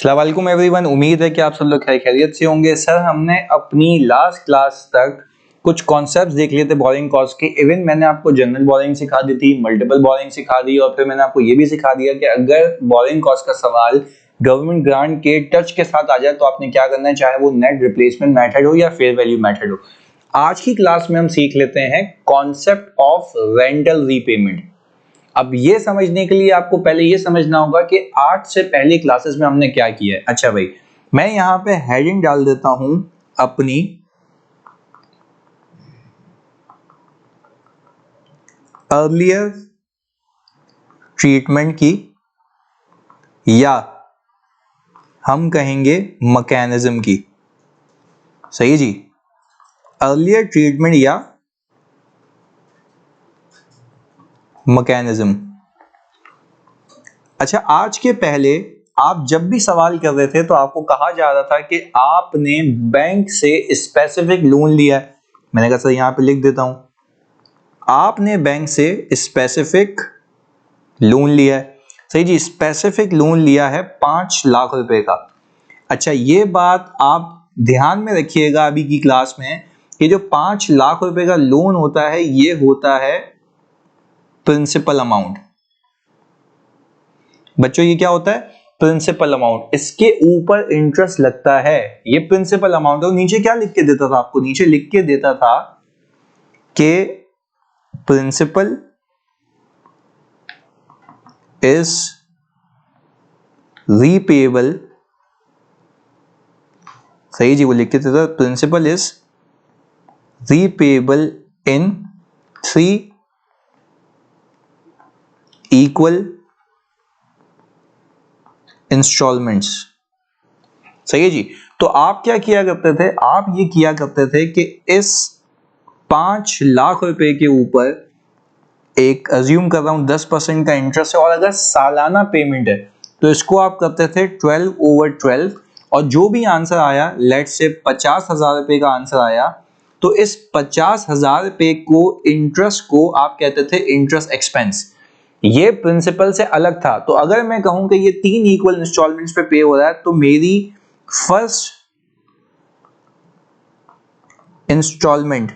अस्सलाम वालेकुम एवरीवन, उम्मीद है कि आप सब लोग खैरियत से होंगे। सर हमने अपनी लास्ट क्लास तक कुछ कॉन्सेप्ट्स देख लिए थे बोरिंग कॉस्ट के। इवन मैंने आपको जनरल बोरिंग सिखा दी थी, मल्टीपल बोरिंग सिखा दी और फिर मैंने आपको ये भी सिखा दिया कि अगर बोरिंग कॉस्ट का सवाल गवर्नमेंट ग्रांट के टच के साथ आ जाए तो आपने क्या करना है, चाहे वो नेट रिप्लेसमेंट मेथड हो या फेयर वैल्यू मेथड हो। आज की क्लास में हम सीख लेते हैं कॉन्सेप्ट ऑफ रेंटल रीपेमेंट। अब ये समझने के लिए आपको पहले ये समझना होगा कि 8 से पहली क्लासेस में हमने क्या किया है। अच्छा भाई, मैं यहां पे हेडिंग डाल देता हूं अपनी अर्लियर ट्रीटमेंट की, या हम कहेंगे मैकेनिज्म की। सही जी, अर्लियर ट्रीटमेंट या मैकेनिज्म। अच्छा, आज के पहले आप जब भी सवाल कर रहे थे तो आपको कहा जा रहा था कि आपने बैंक से स्पेसिफिक लोन लिया है। मैंने कहा सर यहां पे लिख देता हूं, आपने बैंक से स्पेसिफिक लोन लिया है। सही जी, स्पेसिफिक लोन लिया है 5 लाख रुपए का। अच्छा, ये बात आप ध्यान में रखिएगा अभी की क्लास में कि जो 5 लाख रुपए का लोन होता है ये होता है प्रिंसिपल अमाउंट। बच्चों ये क्या होता है? Principal amount. इसके ऊपर इंटरेस्ट लगता है, ये प्रिंसिपल अमाउंट है। और नीचे क्या लिख के देता था आपको? नीचे लिख के देता था कि प्रिंसिपल इज रीपेएबल। सही जी, वो लिख के देता था principal is repayable in 3 equal installments. सही है जी। तो आप क्या किया करते थे? आप ये किया करते थे कि इस 5 लाख रुपए के ऊपर एक अज्यूम कर रहा हूं 10% का इंटरेस्ट है, और अगर सालाना पेमेंट है तो इसको आप करते थे 12/12, और जो भी आंसर आया, लेट्स से 50,000 रुपए का आंसर आया, तो इस 50,000 रुपए को इंटरेस्ट को आप कहते थे इंटरेस्ट एक्सपेंस। ये प्रिंसिपल से अलग था। तो अगर मैं कहूं कि ये 3 इक्वल इंस्टॉलमेंट्स पे पे हो रहा है तो मेरी फर्स्ट इंस्टॉलमेंट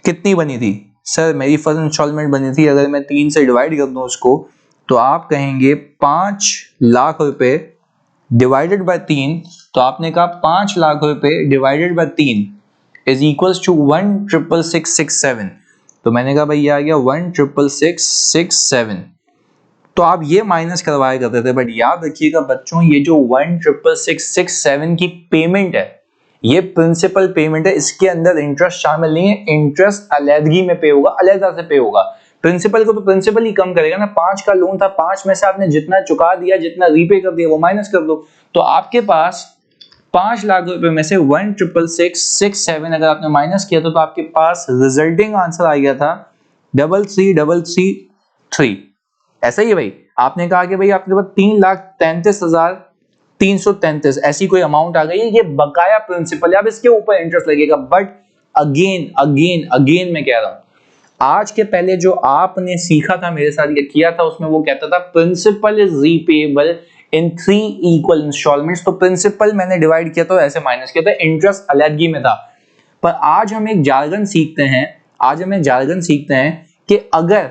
कितनी बनी थी? सर मेरी फर्स्ट इंस्टॉलमेंट बनी थी, अगर मैं 3 से डिवाइड कर दूं उसको, तो आप कहेंगे 5 लाख रुपए डिवाइडेड बाय 3। तो आपने कहा 5 लाख रुपए divided by 3 is equals to 1,666,667। तो मैंने कहा भाई ये आ गया 1,666,667। तो आप ये माइनस करवाया करते थे, बट याद रखिएगा बच्चों, ये जो 1,666,667 की पेमेंट है ये प्रिंसिपल पेमेंट है, इसके अंदर इंटरेस्ट शामिल नहीं है। इंटरेस्ट अलहदगी में पे होगा, अलहदा से पे होगा। प्रिंसिपल को तो प्रिंसिपल ही कम करेगा ना। 5 का लोन था, 5 में से आपने जितना चुका दिया, जितना रीपे कर दिया, वो माइनस कर दो। तो आपके पास 5 लाख रुपए में से 1,666,667 अगर आपने माइनस किया तो आपके पास रिजल्टिंग आंसर आ गया था 33,333। ऐसा ही है भाई। आपने कहा कि भाई आपके पास 3,33,333 ऐसी कोई अमाउंट आ गई है, ये बकाया प्रिंसिपल है, अब इसके ऊपर इंटरेस्ट लगेगा। बट अगेन मैं कह रहा हूं, आज के पहले जो आपने सीखा था, मेरे साथ ये किया था, उसमें वो कहता था principal is repayable in 3 equal installments. तो प्रिंसिपल मैंने डिवाइड किया तो ऐसे माइनस किया था, इंटरेस्ट अलहदगी में था। पर आज हम एक जार्गन सीखते हैं, कि अगर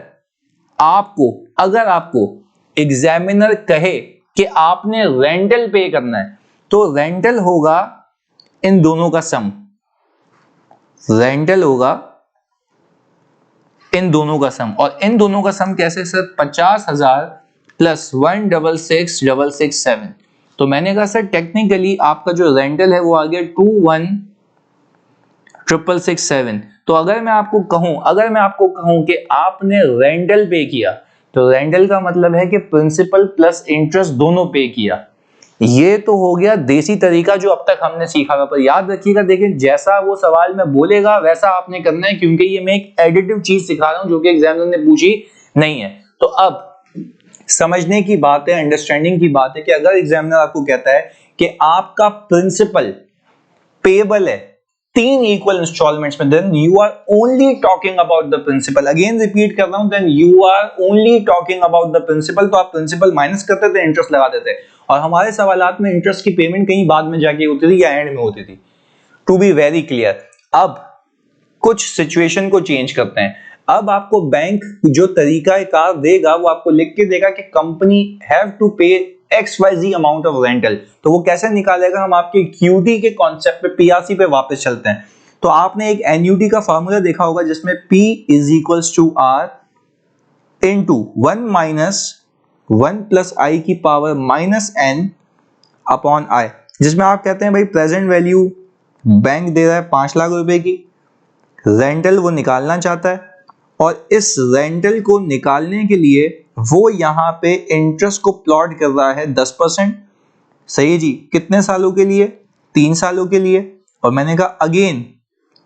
आपको एग्जामिनर कहे कि आपने रेंटल पे करना है तो रेंटल होगा इन दोनों का सम। और इन दोनों का सम कैसे सर? 50,000 प्लस 1,666,667। तो मैंने कहा सर टेक्निकली आपका जो रेंटल है वो आ गया 21,666,667। तो अगर मैं आपको कहूं कि आपने रेंटल पे किया, तो रेंटल का मतलब है कि प्रिंसिपल प्लस इंटरेस्ट दोनों पे किया। ये तो हो गया देसी तरीका जो अब तक हमने सीखा था। पर याद रखिएगा, देखिए जैसा वो सवाल में बोलेगा वैसा आपने करना है, क्योंकि ये मैं एक एडिटिव चीज सिखा रहा हूं जो कि एग्जामिनर ने पूछी नहीं है। तो अब समझने की बात है, अंडरस्टैंडिंग की बात है कि अगर एग्जामिनर आपको कहता है कि आपका प्रिंसिपल पेबल है 3 इक्वल इंस्टॉलमेंट्स में, then you are only talking about the principal. Again repeat कर रहा हूं, then you are only talking about the principal. तो आप प्रिंसिपल माइनस करते थे, इंटरेस्ट लगा देते, और हमारे सवालात में इंटरेस्ट की पेमेंट कहीं बाद में जाके होती थी या एंड में होती थी। टू बी वेरी क्लियर, अब कुछ सिचुएशन को चेंज करते हैं। अब आपको बैंक जो तरीका कार देगा वो आपको लिख के देगा कि company have to pay XYZ amount of rental. तो वो कैसे निकालेगा, हम आपके QT के कॉन्सेप्ट पे, PRC पे वापस चलते हैं। तो आपने एक NUT का फॉर्मूला देखा होगा जिसमें P is equals to R into 1 minus 1 plus I की power minus n upon I, जिसमें आप कहते हैं भाई प्रेजेंट वैल्यू बैंक दे रहा है 5 लाख रुपए की, रेंटल वो निकालना चाहता है और इस रेंटल को निकालने के लिए वो यहाँ पे इंटरेस्ट को प्लॉट कर रहा है 10%। सही जी, कितने सालों के लिए, 3 सालों के लिए। और मैंने कहा अगेन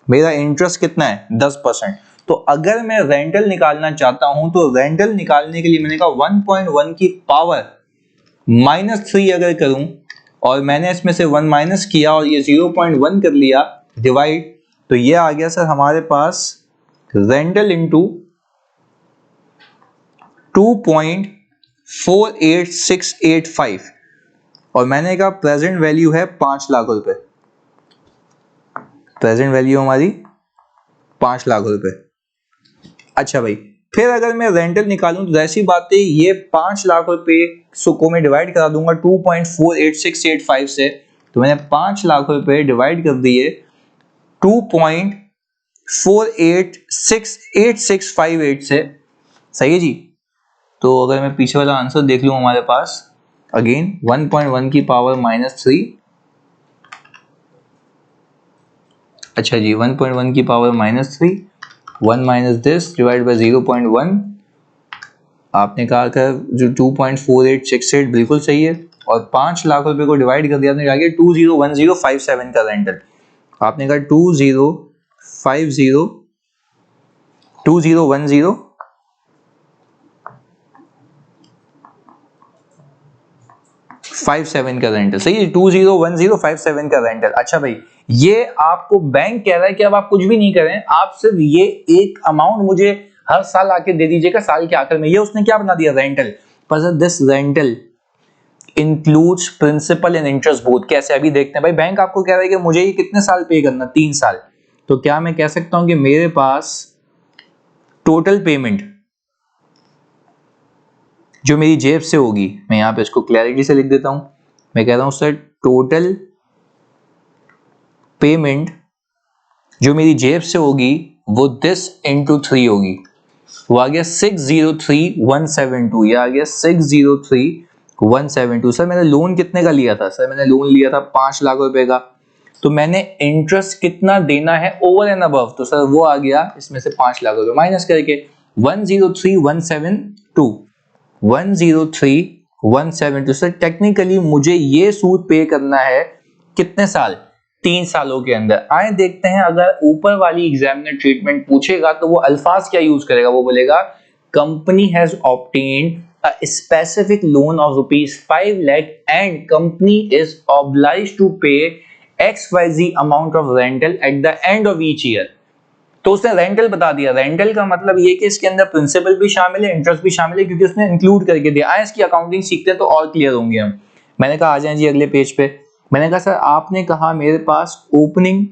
मेरा इंटरेस्ट कितना है 10%। तो अगर मैं रेंटल निकालना चाहता हूं तो रेंटल निकालने के लिए मैंने कहा 1.1 की पावर -3 अगर करूं और मैंने इसमें से 1 माइनस किया और ये 0.1 कर लिया डिवाइड, तो ये आ गया सर हमारे पास रेंटल इंटू 2.48685 और मैंने कहा प्रेजेंट वैल्यू है 5 लाख रुपए। प्रेजेंट वैल्यू हमारी 5 लाख रुपए। अच्छा भाई, फिर अगर मैं रेंटल निकालूं तो ऐसी बात है, ये 5 लाख रुपए को मैं डिवाइड करा दूंगा 2.48685 से। तो मैंने 5 लाख रुपए डिवाइड कर दिए 2.486858 से। सही है जी। तो अगर मैं पीछे वाला आंसर देख लूं हमारे पास अगेन 1.1 की पावर -3, अच्छा जी 1.1 की power -3, 1 minus this divide by 0.1। आपने कहा कि जो 2.4868 बिल्कुल सही है और 5 लाख रुपए को डिवाइड कर दिया आपने, आगे 201057 का रेंटल। आपने कहा 201057 का रेंटल। सही है, 201057 का रेंटल। अच्छा भाई, ये आपको बैंक कह रहा है कि अब आप कुछ भी नहीं करें, आप सिर्फ ये एक अमाउंट मुझे हर साल आके दे दीजिएगा साल के आखिर में। ये उसने क्या बना दिया, रेंटल। पर this rental includes principal and interest both. कैसे, अभी देखते हैं भाई। बैंक आपको कह रहा है कि मुझे ये कितने साल पे करना, 3 साल। तो क्या मैं कह सकता हूं कि मेरे पास टोटल पेमेंट जो मेरी जेब से होगी, मैं यहां पे इसको क्लैरिटी से लिख देता हूं। मैं कह रहा हूं सर टोटल पेमेंट जो मेरी जेब से होगी वो दिस इंटू 3 होगी। वो आ गया 603172। ये आ गया 603172। सर मैंने लोन कितने का लिया था? सर मैंने लोन लिया था 5 लाख रुपए का। तो मैंने इंटरेस्ट कितना देना है ओवर एंड अबव? तो सर वो आ गया इसमें से 5 लाख रुपए माइनस करके 103172। 103172। सर टेक्निकली मुझे ये सूद पे करना है कितने साल? 3 सालों के अंदर। आए देखते हैं, अगर ऊपर वाली एग्जामिनर ट्रीटमेंट पूछेगा तो वो अल्फाज क्या यूज करेगा? वो बोलेगा company has obtained a specific loan of ₹5 lakh and company is obliged to pay XYZ amount of rental at the end of each year. तो उसने रेंटल बता दिया। रेंटल का मतलब ये कि इसके अंदर प्रिंसिपल भी शामिल है, इंटरेस्ट भी शामिल है, क्योंकि उसने इंक्लूड करके दिया। आए इसकी अकाउंटिंग सीखते हैं तो और क्लियर होंगे हम। मैंने कहा आ जाएं जी अगले पेज पे। मैंने कहा सर आपने कहा मेरे पास ओपनिंग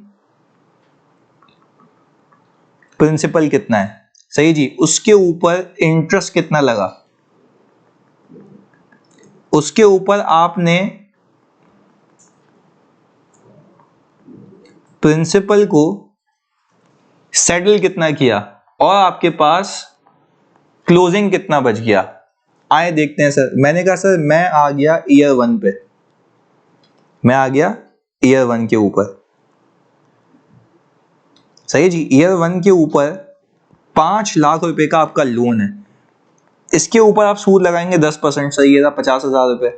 प्रिंसिपल कितना है? सही जी, उसके ऊपर इंटरेस्ट कितना लगा, उसके ऊपर आपने प्रिंसिपल को सेटल कितना किया और आपके पास क्लोजिंग कितना बच गया। आए देखते हैं सर। मैंने कहा सर मैं आ गया ईयर 1 पे, मैं आ गया ईयर 1 के ऊपर। सही जी, ईयर 1 के ऊपर 5 लाख रुपए का आपका लोन है। इसके ऊपर आप सूद लगाएंगे 10%। सही है, 50,000 रुपए।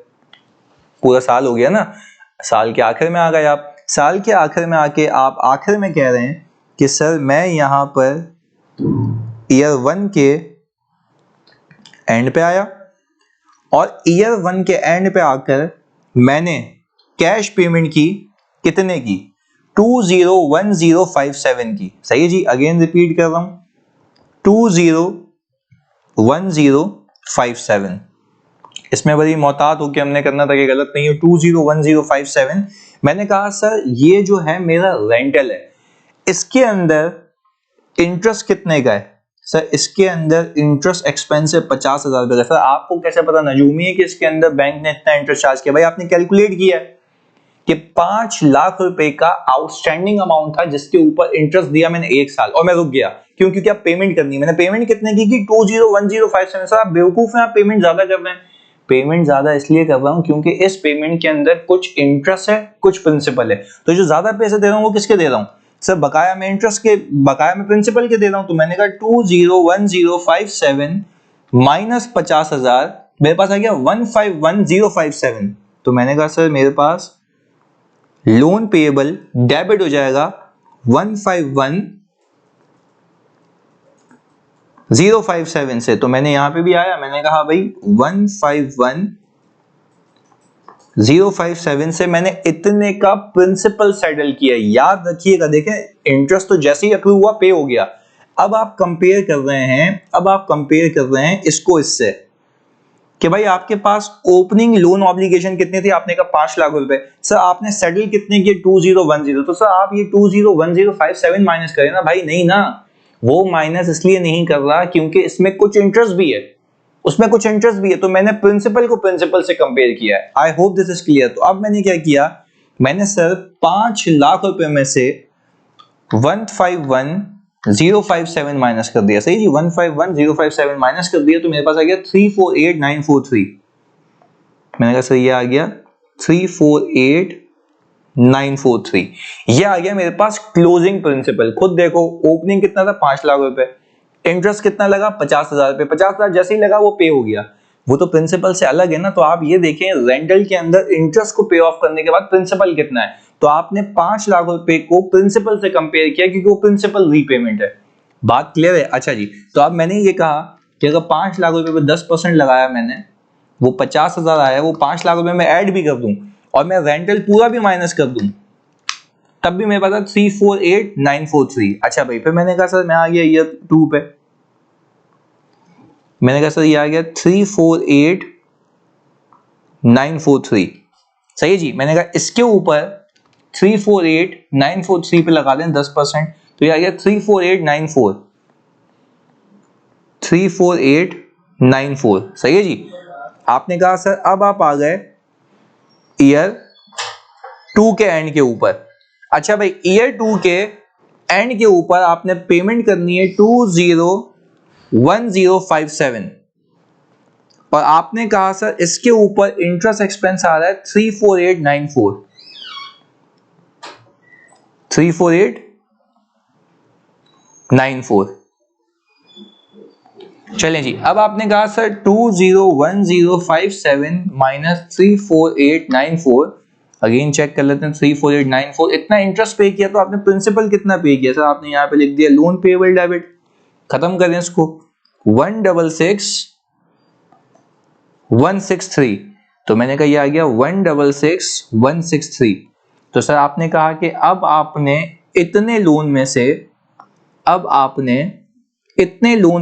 पूरा साल हो गया ना, साल के आखिर में आ गए आप। साल के आखिर में आके आप आखिर में कह रहे हैं कि सर मैं यहां पर ईयर 1 के एंड पे आया और ईयर 1 के एंड पे आकर मैंने कैश पेमेंट की, कितने की? 201057 की। सही जी, अगेन रिपीट कर रहा हूं 201057। इसमें बड़ी मोहतात होकर हमने करना था कि गलत नहीं हो। 201057 मैंने कहा सर ये जो है मेरा रेंटल है, इसके अंदर इंटरेस्ट कितने का है? सर इसके अंदर इंटरेस्ट एक्सपेंस है 50,000 रुपए का। सर आपको कैसे पता नजूमी है कि इसके अंदर बैंक ने इतना इंटरेस्ट चार्ज किया? भाई आपने कैलकुलेट किया है कि 5 लाख रुपए का आउटस्टैंडिंग अमाउंट था जिसके ऊपर इंटरेस्ट दिया मैंने 1 साल, और मैं रुक गया क्योंकि आप पेमेंट करनी है। मैंने पेमेंट कितने की 201057। सर आप बेवकूफ हैं, आप पेमेंट ज्यादा कर रहे हैं। पेमेंट ज्यादा इसलिए कर रहा हूं क्योंकि इस पेमेंट के अंदर कुछ इंटरेस्ट है, कुछ प्रिंसिपल है। तो जो ज्यादा पैसे दे रहा हूं वो किसके दे रहा हूं? सर बकाया में इंटरेस्ट के, बकाया में प्रिंसिपल के दे रहा हूं। तो मैंने कहा 201057 माइनस 50,000 मेरे पास आ गया 151057। तो मैंने कहा सर मेरे पास लोन पेएबल डेबिट हो जाएगा 151057 से। तो मैंने यहां पे भी आया, मैंने कहा भाई 151057 से मैंने इतने का प्रिंसिपल सेटल किया। याद रखिएगा, देखें इंटरेस्ट तो जैसे ही अक्रू हुआ पे हो गया। अब आप कंपेयर कर रहे हैं इसको इससे कि भाई आपके पास ओपनिंग लोन ऑब्लिगेशन कितने थे? आपने कहा 5 लाख रुपए। सर आपने सेटल कितने किए? 2010। तो सर आप ये 201057 माइनस करें ना भाई। नहीं ना, वो माइनस इसलिए नहीं कर रहा क्योंकि इसमें कुछ इंटरेस्ट भी है, उसमें कुछ इंटरेस्ट भी है। तो मैंने प्रिंसिपल को प्रिंसिपल से कंपेयर किया है। I hope this is clear. तो अब मैंने क्या किया, मैंने सर 5 लाख रुपए में से 151057 माइनस कर दिया। सही जी, 151057 माइनस कर दिया तो मेरे पास आ गया 348943। मैंने कहा सर ये आ गया 348943। ये आ गया मेरे पास क्लोजिंग प्रिंसिपल। खुद देखो ओपनिंग कितना था 5 लाख रुपए, इंटरेस्ट कितना लगा 50,000 रुपए। 50,000 जैसे ही लगा वो पे हो गया, वो तो प्रिंसिपल से अलग है ना। तो आप ये देखें रेंटल के अंदर इंटरेस्ट को पे ऑफ करने के बाद प्रिंसिपल कितना है, तो आपने 5 लाख रुपए को प्रिंसिपल से कंपेयर किया क्योंकि वो प्रिंसिपल रीपेमेंट है। बात क्लियर है? अच्छा जी, तो अब मैंने ये कहा कि अगर 5 लाख रुपए पे 10% लगाया मैंने, वो 50,000 आया, वो 5 लाख रुपए में ऐड भी कर दूं और मैं रेंटल पूरा भी माइनस कर दूं, तब भी मेरे पास 348943। अच्छा भाई, फिर मैंने कहा सर मैं आ गया ईयर 2 पे। मैंने कहा सर ये आ गया 348943। सही है जी। मैंने कहा इसके ऊपर 348943 पे लगा दें 10%, तो ये आ गया 3489 सही है जी। आपने कहा सर अब आप आ गए ईयर 2 के एंड के ऊपर। अच्छा भाई, ईयर 2 के एंड के ऊपर आपने पेमेंट करनी है 201057 और आपने कहा सर इसके ऊपर इंटरेस्ट एक्सपेंस आ रहा है 3489 चलें जी। अब आपने कहा सर 201057 माइनस 3489, अगेन चेक कर लेते हैं। 3489 इतना इंटरेस्ट पे किया तो आपने प्रिंसिपल कितना पे किया? सर आपने यहाँ पे लिख दिया लोन पेएबल डेबिट। खत्म करें इसको, 166,163। तो मैंने कहा ये आ गया 166,163। तो सर आपने कहा कि अब आपने इतने लोन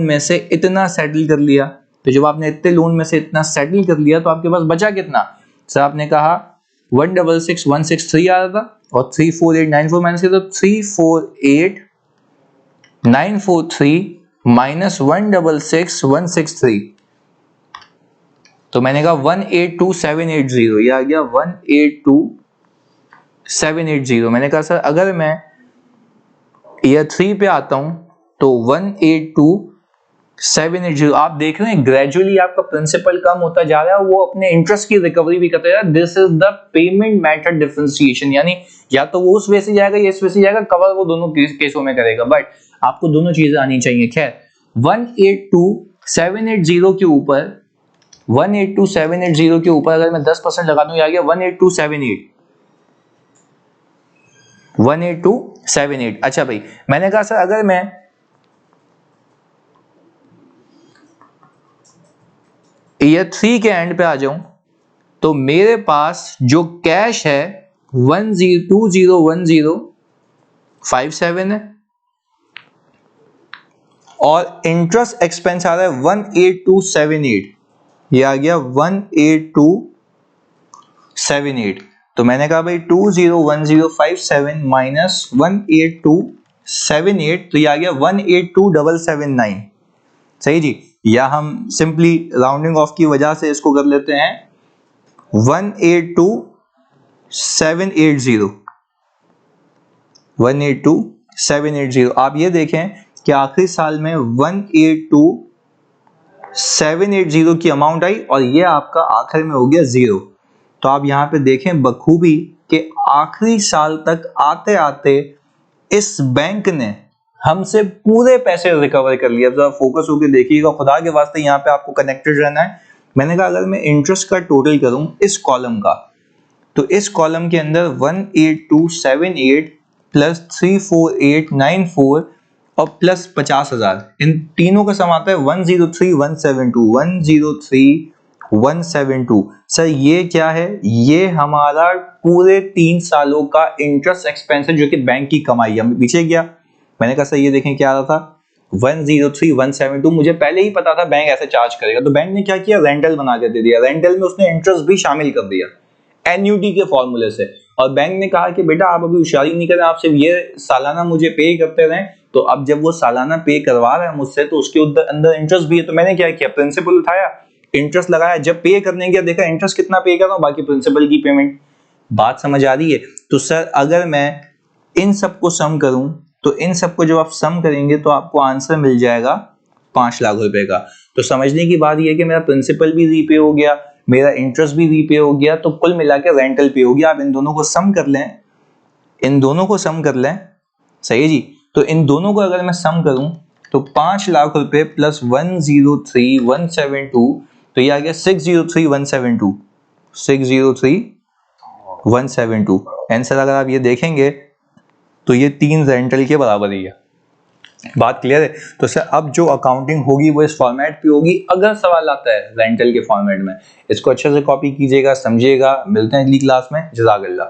में से इतना सेटल कर लिया। तो जब आपने इतने लोन में से इतना सेटल कर लिया तो आपके पास बचा कितना? सर आपने कहा 166,163 आ रहा था और 3489 माइनस किया, तो 348943 माइनस 166,163। तो मैंने कहा 182,780, ये आ गया 182,780। मैंने कहा सर अगर मैं ईयर 3 पे आता हूं तो 182,780। आप देख रहे हैं ग्रेजुअली आपका प्रिंसिपल कम होता जा रहा है, वो अपने इंटरेस्ट की रिकवरी भी करता जा रहा है। This is the payment method differentiation, यानी या तो वो उस वे से जाएगा या इस वे से जाएगा, कवर वो दोनों केसों में करेगा, बट आपको दोनों चीजें आनी चाहिए। खैर 182,780 के ऊपर 182,780 के ऊपर अगर मैं 10% लगा दूं, आ गया 182,780। अच्छा भाई, मैंने कहा सर अगर मैं ईयर 3 के एंड पे आ जाऊं तो मेरे पास जो कैश है 201057 है और इंटरेस्ट एक्सपेंस आ रहा है 182,780। ये आ गया 18278। तो मैंने कहा भाई 201057 माइनस 18278, तो ये आ गया 182779। सही जी। या हम सिंपली राउंडिंग ऑफ की वजह से इसको कर लेते हैं 182780। 182780। आप ये देखें कि आखिरी साल में 182780 की अमाउंट आई और ये आपका आखिर में हो गया 0। तो आप यहाँ पे देखें बखूबी कि आखिरी साल तक आते आते इस बैंक ने हमसे पूरे पैसे रिकवर कर लिया। जरा फोकस होकर देखिएगा, खुदा के वास्ते यहाँ पे आपको कनेक्टेड रहना है। मैंने कहा अगर मैं इंटरेस्ट का टोटल करूं इस कॉलम का, तो इस कॉलम के अंदर 18278 प्लस 34894 और प्लस 50,000, इन तीनों का सम आता है 103172। 103172। सर ये क्या है? ये हमारा पूरे 3 सालों का इंटरेस्ट एक्सपेंस है जो कि बैंक की कमाई है। हम पीछे गया, मैंने कहा सर ये देखें क्या आ रहा था 103172। मुझे पहले ही पता था बैंक ऐसे चार्ज करेगा, तो बैंक ने क्या किया, रेंटल बना के दे दिया। रेंटल में उसने इंटरेस्ट भी शामिल कर दिया एन्युटी के फॉर्मूले से। और बैंक ने कहा कि बेटा आप अभी होशियारी नहीं करें, आप सिर्फ ये सालाना मुझे पे करते रहें। तो अब जब वो सालाना पे करवा रहा है मुझसे, तो उसके अंदर इंटरेस्ट भी है। तो मैंने क्या किया, प्रिंसिपल उठाया, इंटरेस्ट लगाया। जब पे करने गया देखा इंटरेस्ट कितना पे कर रहा हूं, बाकी प्रिंसिपल की पेमेंट। बात समझ आ रही है? तो सर अगर मैं इन सबको सम करूं, तो इन सबको जब आप सम करेंगे तो आपको आंसर मिल जाएगा 5 लाख रुपए का। तो समझने की बात यह है कि मेरा प्रिंसिपल भी रीपे हो गया, मेरा इंटरेस्ट भी रीपे हो गया, तो कुल मिला के रेंटल पे हो गया। आप इन दोनों को सम कर लें, इन दोनों को सम कर लें। सही जी। तो इन दोनों को अगर मैं सम करूं तो 5 लाख रुपए प्लस 103172, तो ये आ गया 603172। 603172 आंसर अगर आप ये देखेंगे तो ये 3 रेंटल के बराबर ही है। बात क्लियर है? तो सर अब जो अकाउंटिंग होगी वो इस फॉर्मेट पे होगी। अगर सवाल आता है रेंटल के फॉर्मेट में, इसको अच्छे से कॉपी कीजिएगा, समझिएगा। मिलते हैं अगली क्लास में। जज़ाकल्लाह।